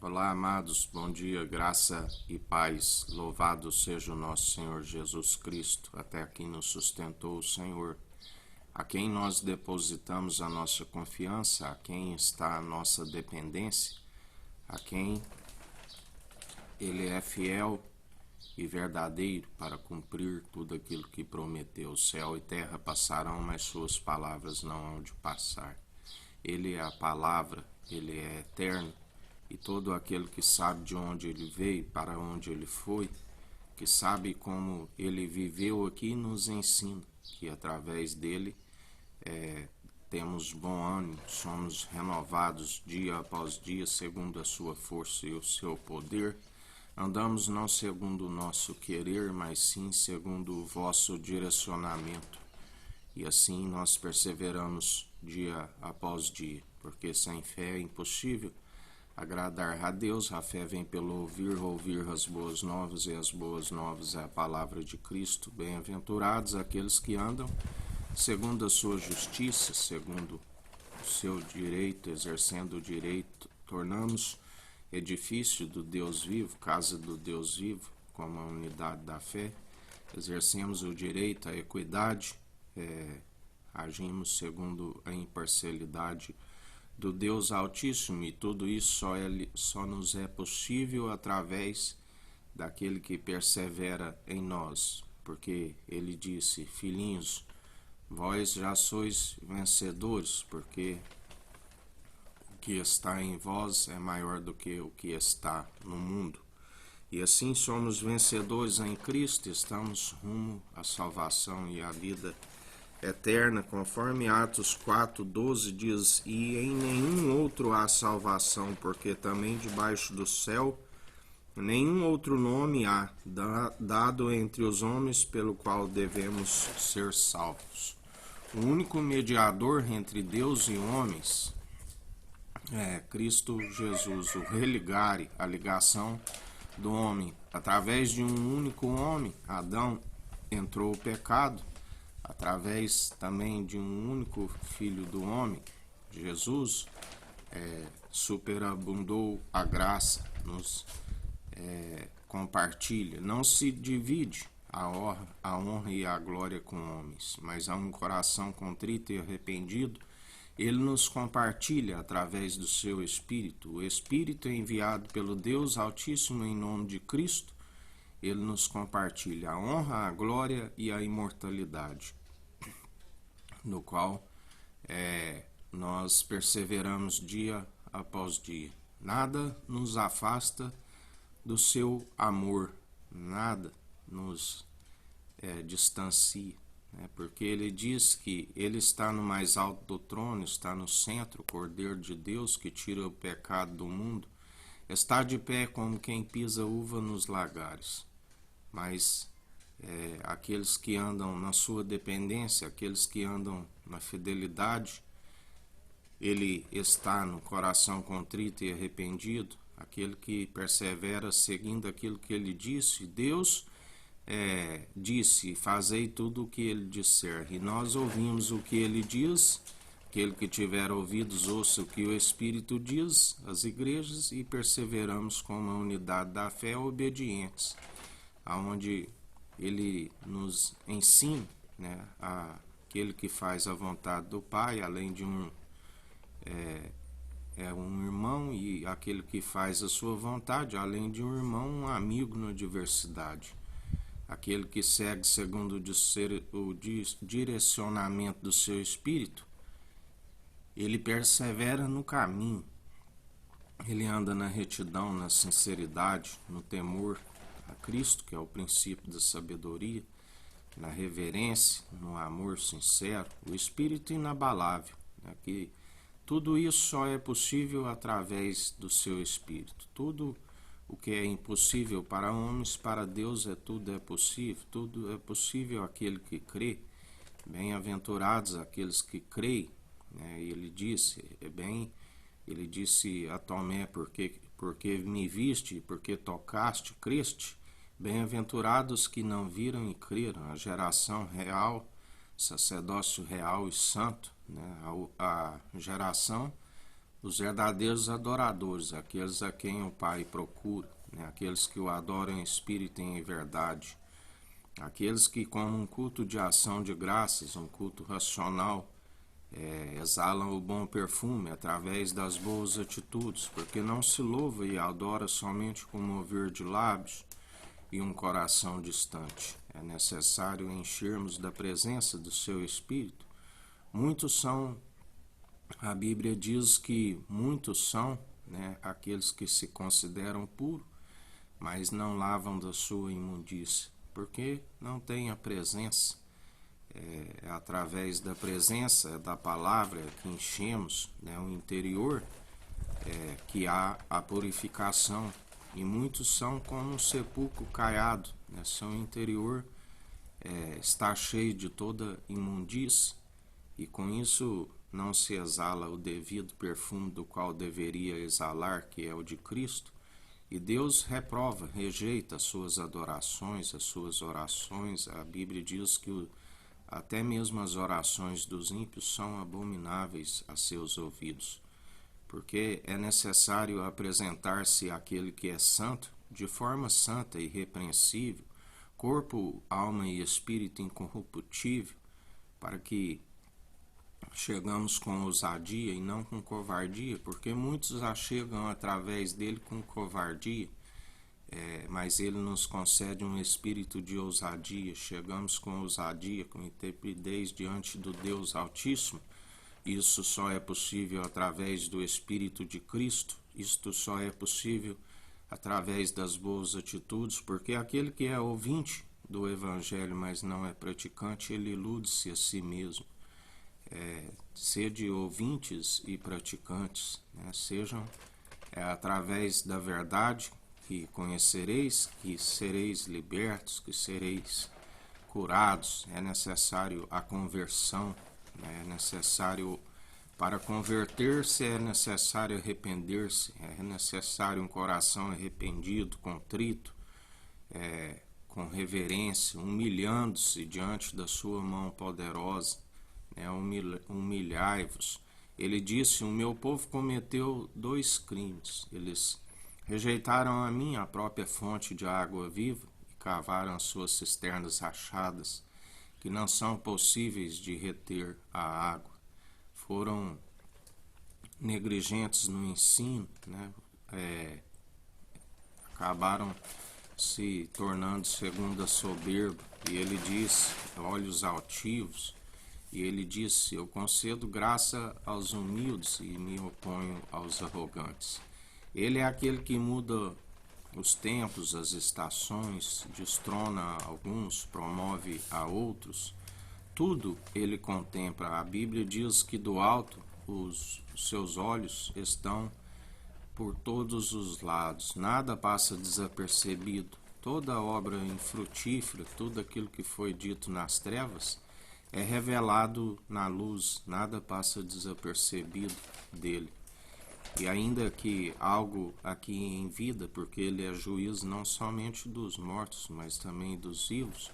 Olá, amados, bom dia, graça e paz. Louvado seja o nosso Senhor Jesus Cristo. Até aqui nos sustentou o Senhor, a quem nós depositamos a nossa confiança, a quem está a nossa dependência, a quem Ele é fiel e verdadeiro para cumprir tudo aquilo que prometeu. Céu e terra passarão, mas suas palavras não hão de passar. Ele é a palavra, ele é eterno. E todo aquele que sabe de onde ele veio, para onde ele foi, que sabe como ele viveu aqui, nos ensina que através dele temos bom ânimo, somos renovados dia após dia, segundo a sua força e o seu poder. Andamos não segundo o nosso querer, mas sim segundo o vosso direcionamento. E assim nós perseveramos dia após dia, porque sem fé é impossível agradar a Deus. A fé vem pelo ouvir as boas novas, e as boas novas é a palavra de Cristo. Bem-aventurados aqueles que andam segundo a sua justiça, segundo o seu direito, exercendo o direito. Tornamos edifício do Deus vivo, casa do Deus vivo, como a unidade da fé. Exercemos o direito à equidade, agimos segundo a imparcialidade do Deus Altíssimo, e tudo isso só nos é possível através daquele que persevera em nós, porque ele disse: filhinhos, vós já sois vencedores, porque o que está em vós é maior do que o que está no mundo. E assim somos vencedores em Cristo, estamos rumo à salvação e à vida eterna, conforme Atos 4:12 diz: e em nenhum outro há salvação, porque também debaixo do céu nenhum outro nome há dado entre os homens pelo qual devemos ser salvos. O único mediador entre Deus e homens é Cristo Jesus, o religare, a ligação do homem. Através de um único homem, Adão, entrou o pecado. Através também de um único Filho do homem, Jesus, superabundou a graça, nos compartilha. Não se divide a honra e a glória com homens, mas há um coração contrito e arrependido. Ele nos compartilha através do seu Espírito. O Espírito é enviado pelo Deus Altíssimo em nome de Cristo. Ele nos compartilha a honra, a glória e a imortalidade, no qual nós perseveramos dia após dia. Nada nos afasta do seu amor, nada nos distancia, né? Porque ele diz que ele está no mais alto do trono, está no centro, o Cordeiro de Deus que tira o pecado do mundo, está de pé como quem pisa uva nos lagares. Mas aqueles que andam na sua dependência, aqueles que andam na fidelidade, ele está no coração contrito e arrependido, aquele que persevera seguindo aquilo que ele disse. Deus disse: fazei tudo o que ele disser, e nós ouvimos o que ele diz. Aquele que tiver ouvidos, ouça o que o Espírito diz às igrejas, e perseveramos com a unidade da fé, obedientes, aonde ele nos ensina, né, aquele que faz a vontade do Pai, além de um irmão, e aquele que faz a sua vontade, além de um irmão, um amigo na diversidade. Aquele que segue segundo o direcionamento do seu Espírito, ele persevera no caminho, ele anda na retidão, na sinceridade, no temor a Cristo, que é o princípio da sabedoria, na reverência, no amor sincero, o Espírito inabalável, né? Que tudo isso só é possível através do seu Espírito. Tudo o que é impossível para homens, para Deus tudo é possível àquele que crê. Bem-aventurados aqueles que creem, né? Ele disse a Tomé: porque me viste, porque tocaste, creste. Bem-aventurados que não viram e creram, a geração real, sacerdócio real e santo, né? A geração os verdadeiros adoradores, aqueles a quem o Pai procura, né? Aqueles que o adoram em espírito e em verdade, aqueles que, como um culto de ação de graças, um culto racional, exalam o bom perfume através das boas atitudes, porque não se louva e adora somente com mover de lábios e um coração distante. É necessário enchermos da presença do seu Espírito. Muitos são, a Bíblia diz que muitos são, né, aqueles que se consideram puros, mas não lavam da sua imundícia, porque não têm a presença. É através da presença da palavra que enchemos, né, o interior, que há a purificação. E muitos são como um sepulcro caiado, né? Seu interior está cheio de toda imundície, e com isso não se exala o devido perfume do qual deveria exalar, que é o de Cristo. E Deus reprova, rejeita as suas adorações, as suas orações. A Bíblia diz que até mesmo as orações dos ímpios são abomináveis a seus ouvidos, porque é necessário apresentar-se àquele que é santo, de forma santa e irrepreensível, corpo, alma e espírito incorruptível, para que chegamos com ousadia e não com covardia, porque muitos achegam através dele com covardia, mas ele nos concede um espírito de ousadia. Chegamos com ousadia, com intrepidez diante do Deus Altíssimo. Isso só é possível através do Espírito de Cristo. Isto só é possível através das boas atitudes, porque aquele que é ouvinte do Evangelho, mas não é praticante, ele ilude-se a si mesmo. Sede ouvintes e praticantes, né? Sejam através da verdade que conhecereis, que sereis libertos, que sereis curados. É necessário a conversão, né? É necessário, para converter-se, é necessário arrepender-se, é necessário um coração arrependido, contrito, com reverência, humilhando-se diante da sua mão poderosa, né? Humilhai-vos. Ele disse: o meu povo cometeu 2 crimes. Eles rejeitaram a mim, a própria fonte de água viva, e cavaram as suas cisternas rachadas, que não são possíveis de reter a água. Foram negligentes no ensino, né? Acabaram se tornando segundo a soberba. E ele disse: olhos altivos. E ele disse: eu concedo graça aos humildes e me oponho aos arrogantes. Ele é aquele que muda os tempos, as estações, destrona alguns, promove a outros. Tudo ele contempla. A Bíblia diz que do alto os seus olhos estão por todos os lados. Nada passa desapercebido. Toda obra infrutífera, tudo aquilo que foi dito nas trevas, é revelado na luz. Nada passa desapercebido dele. E ainda que algo aqui em vida, porque ele é juiz não somente dos mortos, mas também dos vivos,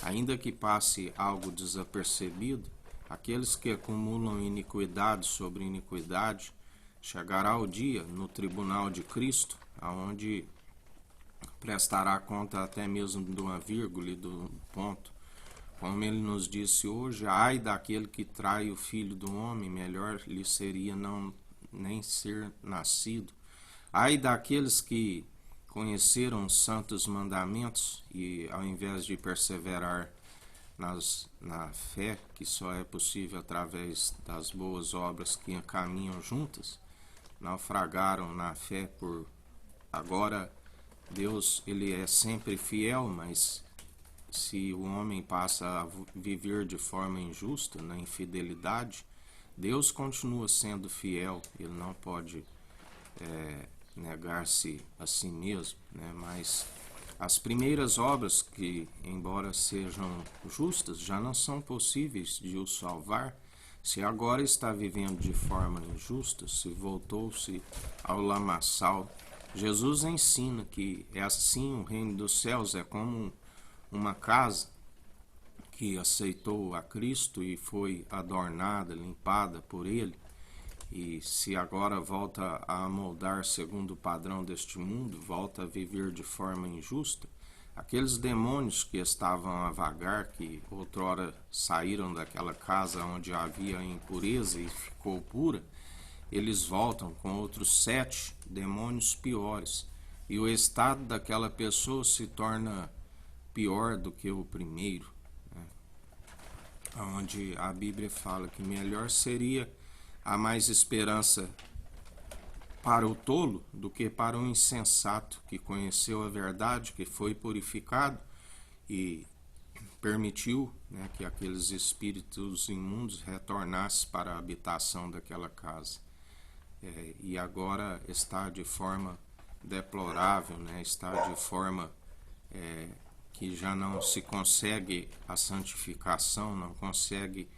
ainda que passe algo desapercebido, aqueles que acumulam iniquidade sobre iniquidade, chegará o dia no tribunal de Cristo, aonde prestará conta até mesmo de uma vírgula e do ponto. Como ele nos disse hoje: ai daquele que trai o filho do homem, melhor lhe seria não nem ser nascido. Ai daqueles que conheceram os santos mandamentos e, ao invés de perseverar na fé, que só é possível através das boas obras que caminham juntas, naufragaram na fé por... Agora, Deus, ele é sempre fiel, mas se o homem passa a viver de forma injusta, na infidelidade, Deus continua sendo fiel. Ele não pode negar-se a si mesmo, né? Mas as primeiras obras, que embora sejam justas, já não são possíveis de o salvar. Se agora está vivendo de forma injusta, se voltou-se ao lamaçal, Jesus ensina que é assim: o reino dos céus é como uma casa que aceitou a Cristo e foi adornada, limpada por ele. E se agora volta a moldar segundo o padrão deste mundo, volta a viver de forma injusta, aqueles demônios que estavam a vagar, que outrora saíram daquela casa onde havia impureza e ficou pura, eles voltam com outros 7 demônios piores. E o estado daquela pessoa se torna pior do que o primeiro, né? Onde a Bíblia fala que melhor seria há mais esperança para o tolo do que para o insensato, que conheceu a verdade, que foi purificado e permitiu, né, que aqueles espíritos imundos retornassem para a habitação daquela casa. E agora está de forma deplorável, né, está de forma que já não se consegue a santificação, não consegue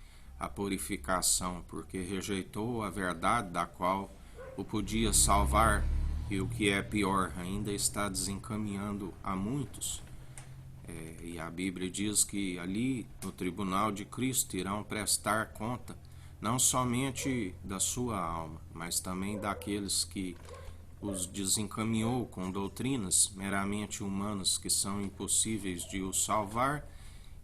a purificação, porque rejeitou a verdade da qual o podia salvar, e o que é pior, ainda está desencaminhando a muitos. E a Bíblia diz que ali no tribunal de Cristo irão prestar conta não somente da sua alma, mas também daqueles que os desencaminhou com doutrinas meramente humanas que são impossíveis de os salvar,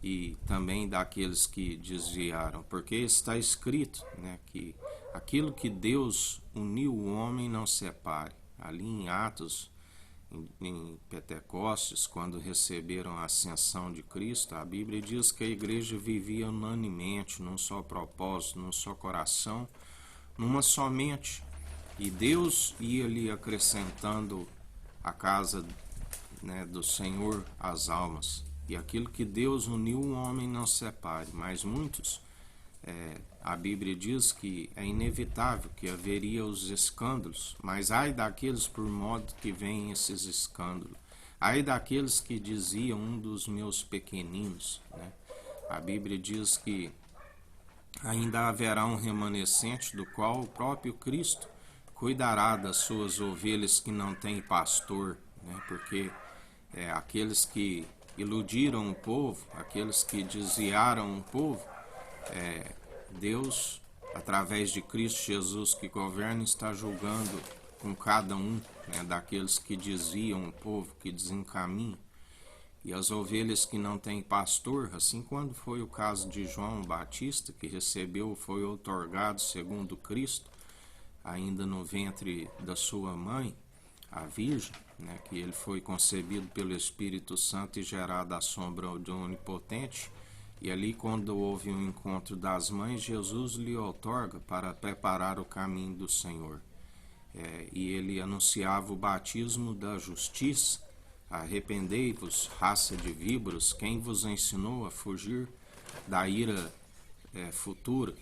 e também daqueles que desviaram, porque está escrito, né, que aquilo que Deus uniu o homem não separe. Ali em Atos, em Pentecostes, quando receberam a ascensão de Cristo, a Bíblia diz que a igreja vivia unanimemente, num só propósito, num só coração, numa só mente. E Deus ia lhe acrescentando a casa, né, do Senhor as almas. E aquilo que Deus uniu, o homem não separe. Mas muitos, a Bíblia diz que é inevitável que haveria os escândalos. Mas ai daqueles por modo que vêm esses escândalos. Ai daqueles que diziam um dos meus pequeninos, né? A Bíblia diz que ainda haverá um remanescente do qual o próprio Cristo cuidará das suas ovelhas que não têm pastor, né? Porque aqueles que iludiram o povo, aqueles que desviaram o povo, Deus, através de Cristo Jesus que governa, está julgando com cada um, né, daqueles que desviam o povo, que desencaminham. E as ovelhas que não têm pastor, assim quando foi o caso de João Batista, que recebeu, foi outorgado segundo Cristo, ainda no ventre da sua mãe, a Virgem, né, que ele foi concebido pelo Espírito Santo e gerado à sombra do Onipotente. E ali, quando houve um encontro das mães, Jesus lhe outorga para preparar o caminho do Senhor. E ele anunciava o batismo da justiça. Arrependei-vos, raça de víboras, quem vos ensinou a fugir da ira futura?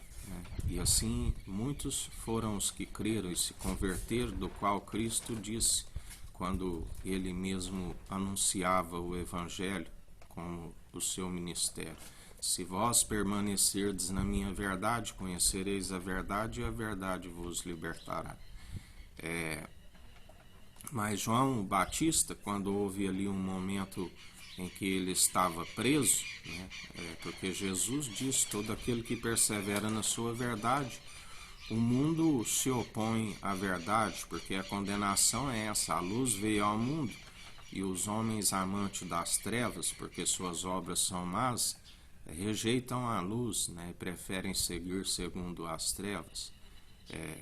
E assim muitos foram os que creram e se converteram, do qual Cristo disse, quando ele mesmo anunciava o Evangelho como o seu ministério: se vós permanecerdes na minha verdade, conhecereis a verdade e a verdade vos libertará. Mas João Batista, quando houve ali um momento em que ele estava preso, né, porque Jesus disse: todo aquele que persevera na sua verdade, o mundo se opõe à verdade, porque a condenação é essa: a luz veio ao mundo, e os homens amantes das trevas, porque suas obras são más, rejeitam a luz, né, e preferem seguir segundo as trevas.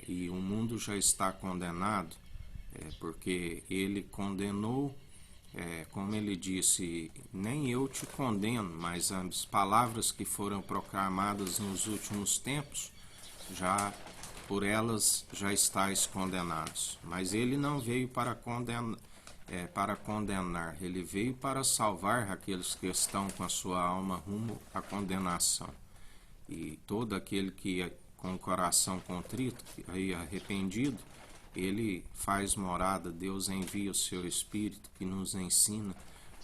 E o mundo já está condenado, porque ele condenou, como ele disse: nem eu te condeno, mas as palavras que foram proclamadas nos últimos tempos, já por elas já estáis condenados. Mas ele não veio para condenar, ele veio para salvar aqueles que estão com a sua alma rumo à condenação. E todo aquele que com o coração contrito e arrependido, ele faz morada. Deus envia o seu Espírito, que nos ensina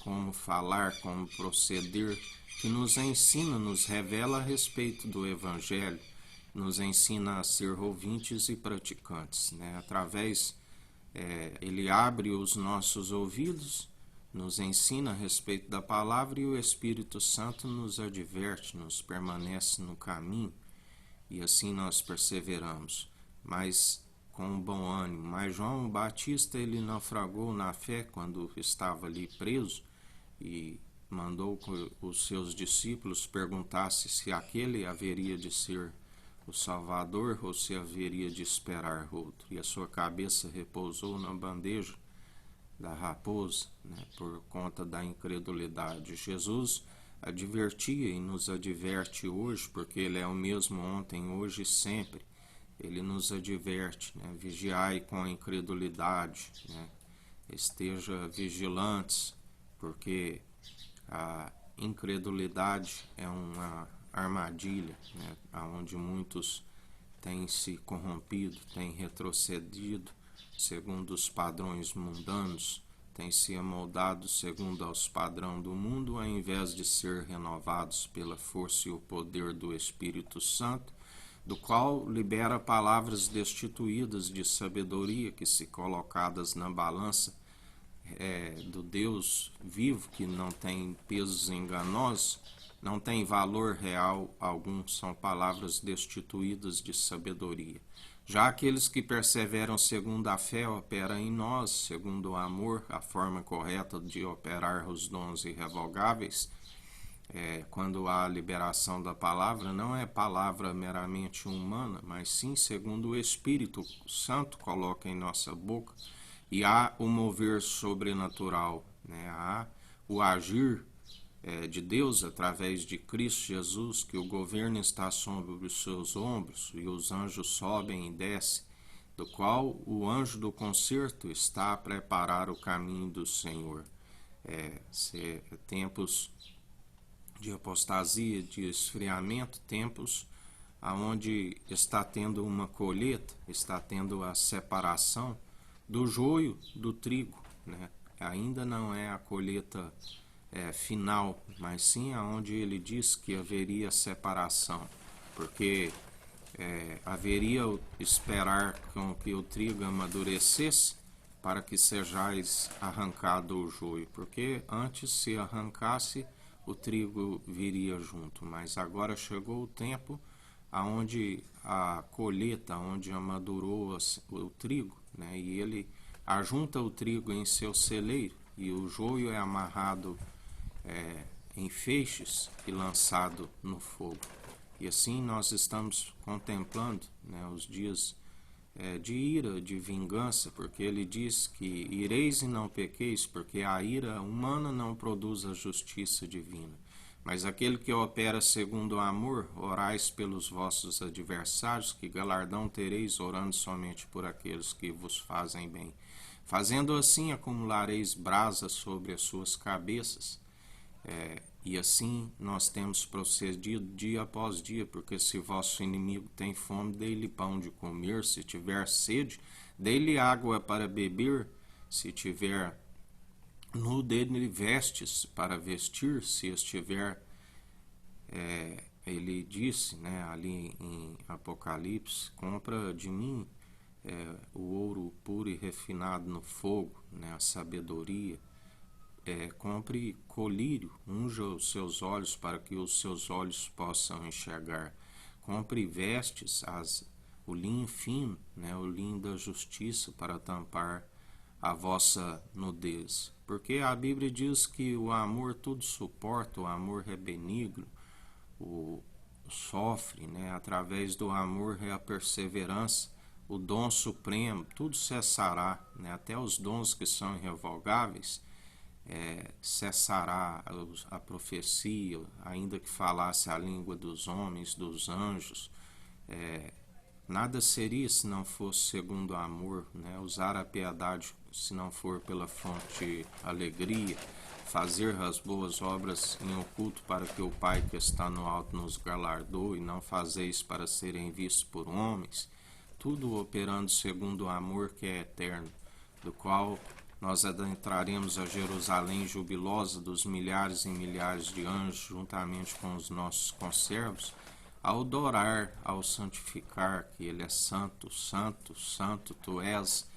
como falar, como proceder, que nos ensina, nos revela a respeito do Evangelho, nos ensina a ser ouvintes e praticantes, né? Ele abre os nossos ouvidos, nos ensina a respeito da palavra, e o Espírito Santo nos adverte, nos permanece no caminho, e assim nós perseveramos. mas com bom ânimo. Mas João Batista, ele naufragou na fé quando estava ali preso e mandou que os seus discípulos perguntassem se aquele haveria de ser o Salvador ou se haveria de esperar outro. E a sua cabeça repousou na bandeja da raposa, né, por conta da incredulidade. Jesus advertia e nos adverte hoje, porque ele é o mesmo ontem, hoje e sempre. Ele nos adverte, né, vigiai com a incredulidade, né, esteja vigilantes, porque a incredulidade é uma armadilha, né, onde muitos têm se corrompido, têm retrocedido segundo os padrões mundanos, têm se amoldados segundo aos padrões do mundo, ao invés de ser renovados pela força e o poder do Espírito Santo, do qual libera palavras destituídas de sabedoria que, se colocadas na balança do Deus vivo, que não tem pesos enganosos, não tem valor real algum, são palavras destituídas de sabedoria. Já aqueles que perseveram segundo a fé operam em nós, segundo o amor, a forma correta de operar os dons irrevogáveis. Quando há liberação da palavra, não é palavra meramente humana, mas sim segundo o Espírito Santo coloca em nossa boca, e há o mover sobrenatural, né? Há o agir de Deus através de Cristo Jesus, que o governo está sobre os seus ombros e os anjos sobem e descem, do qual o anjo do concerto está a preparar o caminho do Senhor. Tempos de apostasia, de esfriamento, tempos onde está tendo uma colheita, está tendo a separação do joio do trigo, né? Ainda não é a colheita final, mas sim aonde ele diz que haveria separação, porque haveria esperar com que o trigo amadurecesse para que sejais arrancado o joio, porque antes, se arrancasse, o trigo viria junto, mas agora chegou o tempo aonde a colheita, onde amadurou o trigo, né, e ele ajunta o trigo em seu celeiro, e o joio é amarrado em feixes e lançado no fogo. E assim nós estamos contemplando, né, os dias de ira, de vingança, porque ele diz que ireis e não pequeis, porque a ira humana não produz a justiça divina. Mas aquele que opera segundo o amor, orais pelos vossos adversários, que galardão tereis orando somente por aqueles que vos fazem bem. Fazendo assim, acumulareis brasas sobre as suas cabeças. E assim nós temos procedido dia após dia, porque se vosso inimigo tem fome, dê-lhe pão de comer, se tiver sede, dê-lhe água para beber, se tiver nu, dê-lhe vestes para vestir, se estiver, ele disse, né, ali em Apocalipse, compra de mim o ouro puro e refinado no fogo, né, a sabedoria. Compre colírio, unja os seus olhos para que os seus olhos possam enxergar. Compre vestes, o linho fino, né, o linho da justiça para tampar a vossa nudez. Porque a Bíblia diz que o amor tudo suporta, o amor é benigno, sofre, né, através do amor é a perseverança, o dom supremo, tudo cessará, né, até os dons que são irrevogáveis. Cessará a profecia, ainda que falasse a língua dos homens, dos anjos. Nada seria se não fosse segundo o amor, né? Usar a piedade se não for pela fonte alegria, fazer as boas obras em oculto para que o Pai que está no alto nos galardoe, e não fazeis para serem vistos por homens, tudo operando segundo o amor que é eterno, do qual nós adentraremos a Jerusalém jubilosa dos milhares e milhares de anjos, juntamente com os nossos conservos, ao adorar, ao santificar, que Ele é santo, santo, santo, Tu és,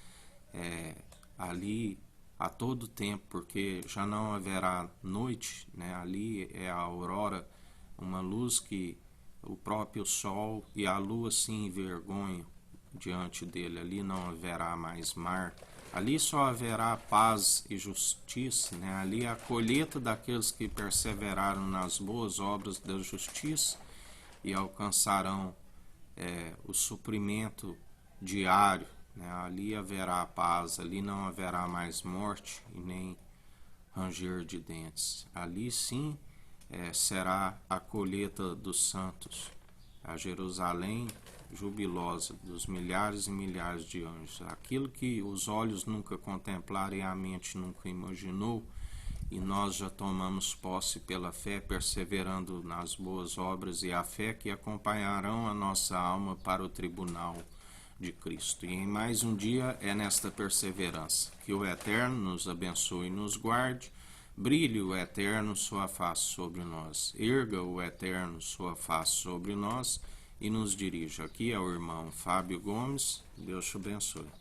ali a todo tempo, porque já não haverá noite, né? Ali é a aurora, uma luz que o próprio sol e a lua se envergonham, diante dele. Ali não haverá mais mar. Ali só haverá paz e justiça, né? Ali a colheita daqueles que perseveraram nas boas obras da justiça e alcançarão o suprimento diário, né? Ali haverá paz, ali não haverá mais morte e nem ranger de dentes. Ali sim será a colheita dos santos, a Jerusalém jubilosa dos milhares e milhares de anjos. Aquilo que os olhos nunca contemplaram e a mente nunca imaginou, e nós já tomamos posse pela fé, perseverando nas boas obras e a fé que acompanharão a nossa alma para o tribunal de Cristo. E em mais um dia é nesta perseverança que o Eterno nos abençoe e nos guarde. Brilhe o Eterno sua face sobre nós, erga o Eterno sua face sobre nós e nos dirija. Aqui é o irmão Fábio Gomes. Deus te abençoe.